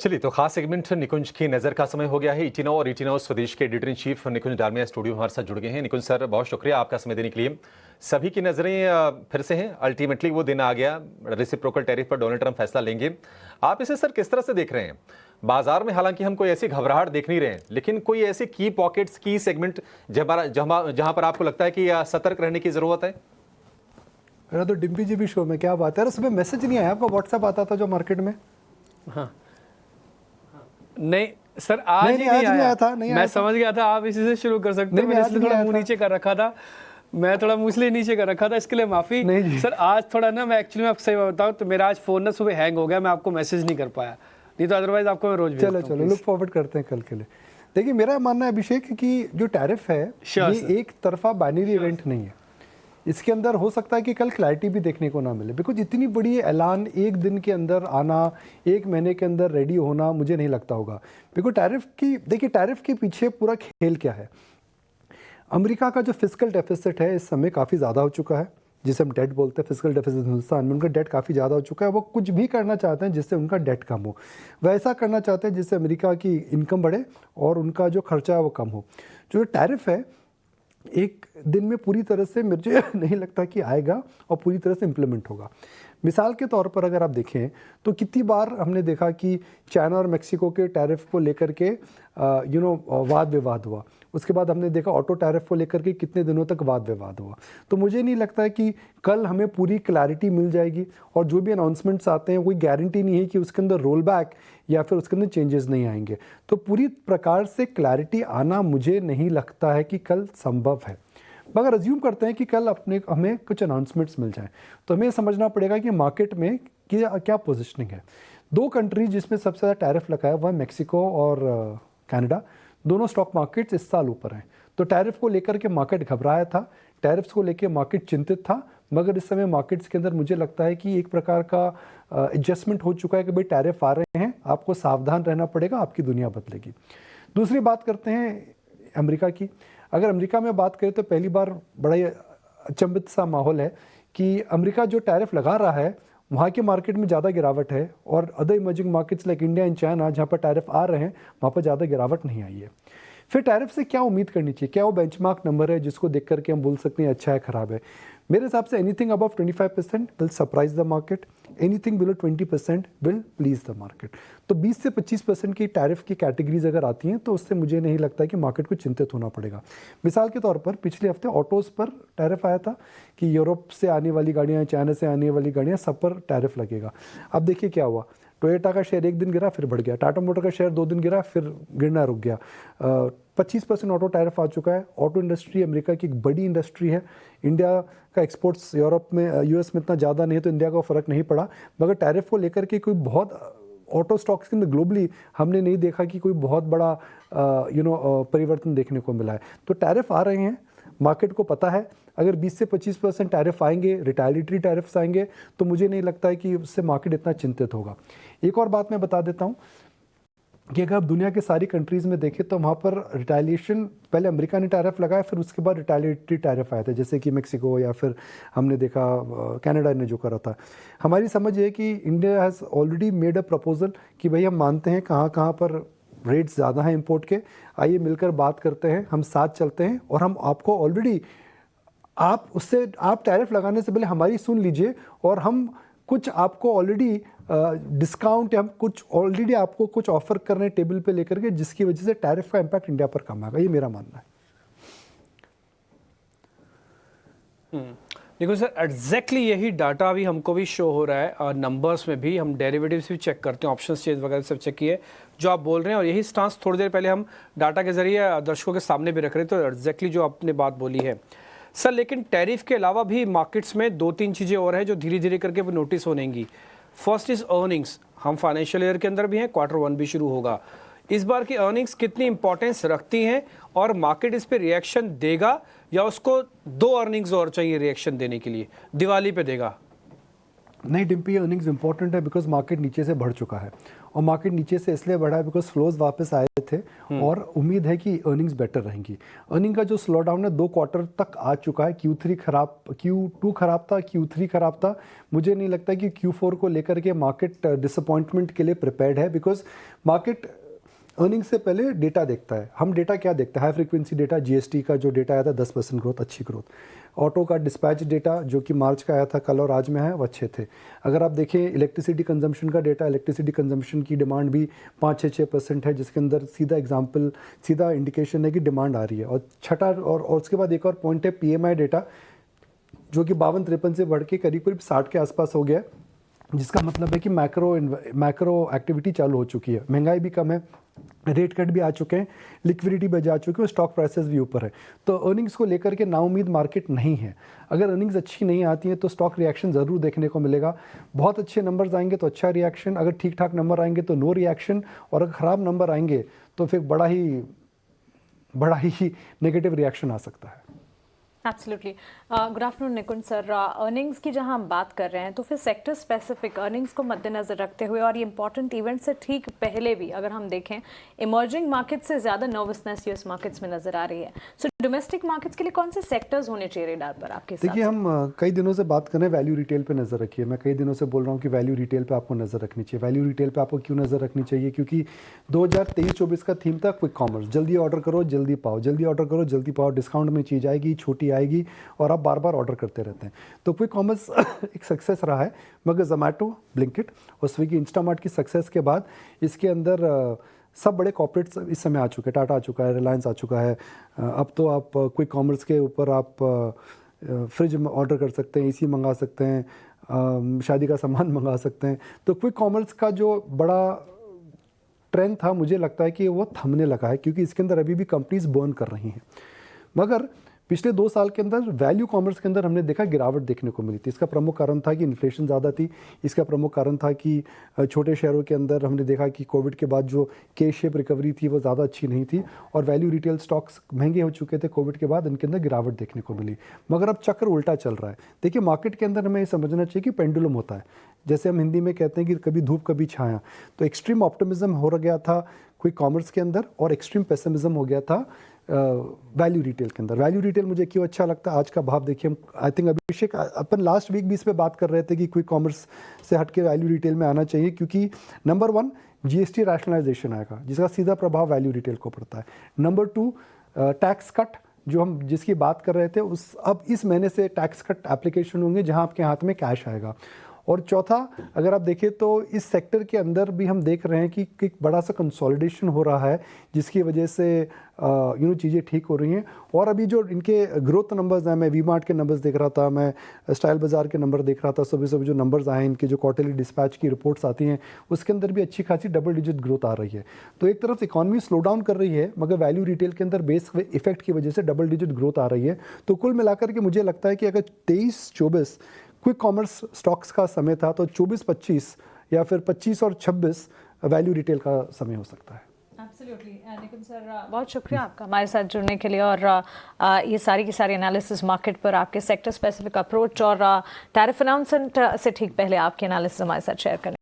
चलिए तो खास सेगमेंट निकुंज की नज़र का समय हो गया है। इटिनो और इटिनो स्वदेश के editor in chief Nikunj Dalmia studio हमारे साथ जुड़ गए हैं। निकुंज सर, बहुत शुक्रिया आपका समय देने के लिए। सभी की नज़रें फिर से हैं, अल्टीमेटली वो दिन आ गया, रेसिप्रोकल टैरिफ पर डोनाल्ड ट्रंप फैसला लेंगे। आप इसे सर किस तरह से देख रहे हैं? बाजार में हालांकि हम कोई ऐसी घबराहट देख नहीं रहे हैं, लेकिन कोई ऐसे की पॉकेट्स, की सेगमेंट जहां पर आपको लगता है कि सतर्क रहने की जरूरत है? मेरा तो डिम्पी जी भी शो में, क्या बात है, सुबह मैसेज नहीं आया आपका? व्हाट्सएप आता था जो मार्केट में? हाँ नहीं सर, आज नहीं आया था। मैं समझ गया था आप इसी से शुरू कर सकते हैं। मैंने इसलिए थोड़ा मुंह नीचे कर रखा था, मैं थोड़ा मुंह इसलिए नीचे कर रखा था, इसके लिए माफी सर। आज थोड़ा ना, मैं एक्चुअली आपको सही बताऊं तो मेरा आज फोन ना सुबह हैंग हो गया, मैं आपको मैसेज नहीं कर पाया, नहीं तो अदरवाइज आपको मैं रोज भेजता हूं। चलो लुक फॉरवर्ड करते हैं कल के लिए। देखिए, मेरा मानना है अभिषेक कि जो टैरिफ है ये एक तरफा बाइनरी इवेंट नहीं है। इसके अंदर हो सकता है कि कल क्लैरिटी भी देखने को ना मिले, बिकॉज इतनी बड़ी ऐलान एक दिन के अंदर आना, एक महीने के अंदर रेडी होना, मुझे नहीं लगता होगा। बिकॉज टैरिफ के पीछे पूरा खेल क्या है। अमेरिका का जो फिस्कल डेफिसिट है इस समय काफ़ी ज़्यादा हो चुका है, जिसे हम डेट बोलते हैं। फिस्कल डेफिसिट हिंदुस्तान में उनका डेट काफ़ी ज़्यादा हो चुका है। वो कुछ भी करना चाहते हैं जिससे उनका डेट कम हो, वैसा करना चाहते हैं जिससे अमेरिका की इनकम बढ़े और उनका जो खर्चा है वो कम हो। जो टैरिफ है एक दिन में पूरी तरह से मुझे नहीं लगता कि आएगा और पूरी तरह से इम्प्लीमेंट होगा। मिसाल के तौर पर अगर आप देखें तो कितनी बार हमने देखा कि चाइना और मेक्सिको के टैरिफ को लेकर के वाद विवाद हुआ। उसके बाद हमने देखा ऑटो टैरिफ को लेकर के कितने दिनों तक वाद विवाद हुआ। तो मुझे नहीं लगता है कि कल हमें पूरी क्लैरिटी मिल जाएगी, और जो भी अनाउंसमेंट्स आते हैं कोई गारंटी नहीं है कि उसके अंदर रोल बैक या फिर उसके अंदर चेंजेस नहीं आएंगे। तो पूरी प्रकार से क्लैरिटी आना मुझे नहीं लगता है कि कल संभव है। मगर अज्यूम करते हैं कि कल हमें कुछ अनाउंसमेंट्स मिल जाएं, तो हमें समझना पड़ेगा कि मार्केट में क्या पोजिशनिंग है। दो कंट्रीज जिसमें सबसे ज़्यादा टैरिफ लगा है वह मेक्सिको और कनाडा। दोनों स्टॉक मार्केट्स इस साल ऊपर हैं। तो टैरिफ को लेकर के मार्केट घबराया था, टैरिफ्स को लेकर मार्केट चिंतित था। मगर इस समय मार्केट्स के अंदर मुझे लगता है कि एक प्रकार का एडजस्टमेंट हो चुका है कि भाई टैरिफ आ रहे हैं, आपको सावधान रहना पड़ेगा, आपकी दुनिया बदलेगी। दूसरी बात करते हैं अमेरिका की। अगर अमेरिका में बात करें तो पहली बार बड़ा ही अचंभित सा माहौल है कि अमेरिका जो टैरिफ लगा रहा है वहाँ के मार्केट में ज़्यादा गिरावट है, और other emerging markets like India and China जहाँ पर टैरिफ आ रहे हैं वहाँ पर ज़्यादा गिरावट नहीं आई है। फिर टैरिफ से क्या उम्मीद करनी चाहिए? क्या वो बेंचमार्क नंबर है जिसको देख करके हम बोल सकते हैं अच्छा है, ख़राब है? मेरे हिसाब say anything above 25% will surprise the market, anything below 20% will please the market. तो 20 से 25% की टैरिफ की कैटेगरीज अगर आती हैं तो उससे मुझे नहीं लगता कि मार्केट को चिंतित होना पड़ेगा। मिसाल के तौर पर पिछले हफ्ते ऑटोज़ पर टैरिफ आया था कि यूरोप से आने वाली गाड़ियाँ, चाइना से आने वाली गाड़ियाँ, सब पर टैरिफ लगेगा। अब देखिए क्या हुआ, टोयोटा का शेयर एक दिन गिरा फिर बढ़ गया, टाटा मोटर का शेयर 2 दिन गिरा फिर गिरना रुक गया। 25% ऑटो टैरिफ आ चुका है। ऑटो इंडस्ट्री अमेरिका की एक बड़ी इंडस्ट्री है। इंडिया का एक्सपोर्ट्स यूरोप में, यूएस में इतना ज़्यादा नहीं है, तो इंडिया को फ़र्क नहीं पड़ा। मगर टैरिफ को लेकर के कोई बहुत ऑटो स्टॉक्स के अंदर ग्लोबली हमने नहीं देखा कि कोई बहुत बड़ा परिवर्तन देखने को मिला है। तो टैरिफ आ रहे हैं, मार्केट को पता है। अगर 20 से 25% टैरिफ आएंगे, रिटेलिटरी टैरिफ्स आएंगे, तो मुझे नहीं लगता है कि उससे मार्केट इतना चिंतित होगा। एक और बात मैं बता देता हूँ कि अगर आप दुनिया के सारी कंट्रीज़ में देखें तो वहाँ पर रिटेलिएशन, पहले अमेरिका ने टैरिफ लगाया, फिर उसके बाद रिटेलिटरी टैरिफ आए थे, जैसे कि मेक्सिको या फिर हमने देखा कनाडा ने जो करा था। हमारी समझ ये है कि India has already made a proposal कि भाई हम मानते हैं कहाँ कहाँ पर रेट्स ज़्यादा हैं इंपोर्ट के, आइए मिलकर बात करते हैं, हम साथ चलते हैं, और हम आपको ऑलरेडी आप टैरिफ लगाने से पहले हमारी सुन लीजिए, और हम कुछ आपको ऑलरेडी डिस्काउंट या हम कुछ ऑलरेडी आपको कुछ ऑफर कर रहे हैं टेबल पे लेकर के, जिसकी वजह से टैरिफ का इम्पैक्ट इंडिया पर कम आएगा। ये मेरा मानना है। देखो सर, एग्जैक्टली यही डाटा भी हमको भी शो हो रहा है, और नंबर्स में भी हम डेरिवेटिव्स भी चेक करते हैं, ऑप्शंस चेंज वगैरह सब चेक किए जो आप बोल रहे हैं, और यही स्टांस थोड़ी देर पहले हम डाटा के जरिए दर्शकों के सामने भी रख रहे थे। तो एग्जैक्टली जो आपने बात बोली है सर, लेकिन टैरिफ के अलावा भी मार्केट्स में 2-3 चीज़ें और हैं जो धीरे धीरे करके नोटिस होनेंगी। First is earnings. हम फाइनेंशियल ईयर के अंदर भी हैं, Q1 भी शुरू होगा। इस बार की अर्निंग्स कितनी इंपॉर्टेंस रखती हैं, और मार्केट इस पे रिएक्शन देगा, या उसको 2 अर्निंग्स और चाहिए रिएक्शन देने के लिए, दिवाली पे देगा? नहीं डिम्पी, अर्निंग्स इंपॉर्टेंट है बिकॉज मार्केट नीचे से बढ़ चुका है, और मार्केट नीचे से इसलिए बढ़ा है बिकॉज फ्लोज वापस आए थे और उम्मीद है कि अर्निंग्स बेटर रहेंगी। अर्निंग का जो स्लो डाउन है 2 क्वार्टर तक आ चुका है। Q2 खराब था, Q3 खराब था। मुझे नहीं लगता कि Q4 को लेकर के मार्केट डिसअपॉइंटमेंट के लिए प्रिपेयर्ड है, बिकॉज मार्केट अर्निंग से पहले डेटा देखता है। हम डेटा क्या देखते हैं? हाई फ्रीक्वेंसी डेटा, जीएसटी का जो डेटा आया था 10% ग्रोथ, अच्छी ग्रोथ। ऑटो का डिस्पैच डेटा जो कि मार्च का आया था, कल और आज में है, वो अच्छे थे। अगर आप देखें इलेक्ट्रिसिटी कंजम्पशन का डेटा, इलेक्ट्रिसिटी कंजम्पशन की डिमांड भी 5-6% है, जिसके अंदर सीधा इंडिकेशन है कि डिमांड आ रही है। और छठा और उसके बाद एक और पॉइंट है PMI डेटा, जो कि 52-53 से बढ़ के करीब 60 के आसपास हो गया है, जिसका मतलब है कि मैक्रो एक्टिविटी चालू हो चुकी है। महंगाई भी कम है, रेट कट भी आ चुके हैं, लिक्विडिटी भी जा चुकी है, स्टॉक प्राइसेस भी ऊपर है। तो अर्निंग्स को लेकर के नाउम्मीद मार्केट नहीं है। अगर अर्निंग्स अच्छी नहीं आती हैं तो स्टॉक रिएक्शन ज़रूर देखने को मिलेगा। बहुत अच्छे नंबर्स आएंगे तो अच्छा रिएक्शन, अगर ठीक ठाक नंबर आएंगे तो नो रिएक्शन, और अगर ख़राब नंबर आएंगे तो फिर बड़ा ही नेगेटिव रिएक्शन आ सकता है। एब्सोल्युटली। गुड आफ्टरनून निकुंज सर। अर्निंग्स की जहां हम बात कर रहे हैं तो फिर सेक्टर स्पेसिफिक अर्निंग्स को मद्देनजर रखते हुए और ये इंपॉर्टेंट इवेंट से ठीक पहले भी अगर हम देखें, इमर्जिंग मार्केट से ज़्यादा नर्वसनेस यूएस मार्केट्स में नज़र आ रही है। सो डोमेस्टिक मार्केट्स के लिए कौन से सेक्टर्स होने चाहिए रेडार पर आपके हिसाब से? देखिए, हम कई दिनों से बात कर रहे हैं वैल्यू रिटेल पे नज़र रखिए। मैं कई दिनों से बोल रहा हूँ कि वैल्यू रिटेल पे आपको नज़र रखनी चाहिए। वैल्यू रिटेल पे आपको क्यों नज़र रखनी चाहिए? क्योंकि 2023-24 का थीम था क्विक कॉमर्स, जल्दी ऑर्डर करो जल्दी पाओ, जल्दी ऑर्डर करो जल्दी पाओ, डिस्काउंट में चीज़ आएगी, छोटी आएगी, और आप बार बार ऑर्डर करते रहते हैं। तो क्विक कॉमर्स एक सक्सेस रहा है, मगर जोमेटो, ब्लिंकिट और स्विगी, इंस्टामार्ट की सक्सेस के बाद इसके अंदर सब बड़े कॉर्पोरेट्स इस समय आ चुके हैं। टाटा आ चुका है, रिलायंस आ चुका है। अब तो आप क्विक कॉमर्स के ऊपर आप फ्रिज ऑर्डर कर सकते हैं, एसी मंगा सकते हैं, शादी का सामान मंगा सकते हैं। तो क्विक कॉमर्स का जो बड़ा ट्रेंड था, मुझे लगता है कि वो थमने लगा है, क्योंकि इसके अंदर अभी भी कंपनीज बर्न कर रही हैं। मगर पिछले 2 साल के अंदर वैल्यू कॉमर्स के अंदर हमने देखा गिरावट देखने को मिली थी। इसका प्रमुख कारण था कि इन्फ्लेशन ज़्यादा थी। इसका प्रमुख कारण था कि छोटे शहरों के अंदर हमने देखा कि कोविड के बाद जो के शेप रिकवरी थी वो ज़्यादा अच्छी नहीं थी, और वैल्यू रिटेल स्टॉक्स महंगे हो चुके थे कोविड के बाद, इनके अंदर गिरावट देखने को मिली। मगर अब चक्र उल्टा चल रहा है। देखिए, मार्केट के अंदर हमें ये समझना चाहिए कि पेंडुलम होता है। जैसे हम हिंदी में कहते हैं कि कभी धूप कभी छाया। तो एक्सट्रीम ऑप्टिमिज्म हो गया था क्विक कॉमर्स के अंदर, और एक्सट्रीम पेसिमिज्म हो गया था वैल्यू रिटेल के अंदर। वैल्यू रिटेल मुझे क्यों अच्छा लगता है, आज का भाव देखिए। हम आई थिंक अभिषेक अपन लास्ट वीक भी इस पे बात कर रहे थे कि क्विक कॉमर्स से हटके वैल्यू रिटेल में आना चाहिए, क्योंकि नंबर 1 GST रैशनलाइजेशन आएगा, जिसका सीधा प्रभाव वैल्यू रिटेल को पड़ता है। नंबर 2 टैक्स कट, जो हम जिसकी बात कर रहे थे, उस अब इस महीने से टैक्स कट एप्लीकेशन होंगे, जहां आपके हाथ में कैश आएगा। और चौथा, अगर आप देखें तो इस सेक्टर के अंदर भी हम देख रहे हैं कि एक बड़ा सा कंसोलिडेशन हो रहा है, जिसकी वजह से चीज़ें ठीक हो रही हैं। और अभी जो इनके ग्रोथ नंबर्स हैं, मैं वी-मार्ट के नंबर्स देख रहा था, मैं स्टाइल बाज़ार के नंबर देख रहा था, सुबह जो नंबर्स आए इनके, जो क्वार्टरली डिस्पैच की रिपोर्ट्स आती हैं, उसके अंदर भी अच्छी खासी डबल डिजिट ग्रोथ आ रही है। तो एक तरफ इकॉनमी स्लो डाउन कर रही है, मगर वैल्यू रिटेल के अंदर बेस इफेक्ट की वजह से डबल डिजिट ग्रोथ आ रही है। तो कुल मिलाकर के मुझे लगता है कि अगर 23-24 क्विक कॉमर्स स्टॉक्स का समय था, तो 24-25 या फिर 25 और 26 वैल्यू रिटेल का समय हो सकता है। एब्सोल्युटली। निकुंज सर, बहुत शुक्रिया आपका हमारे साथ जुड़ने के लिए, और ये सारी की सारी एनालिसिस मार्केट पर, आपके सेक्टर स्पेसिफिक अप्रोच और टैरिफ अनाउंसमेंट से ठीक पहले आपके एनालिसिस हमारे साथ शेयर करने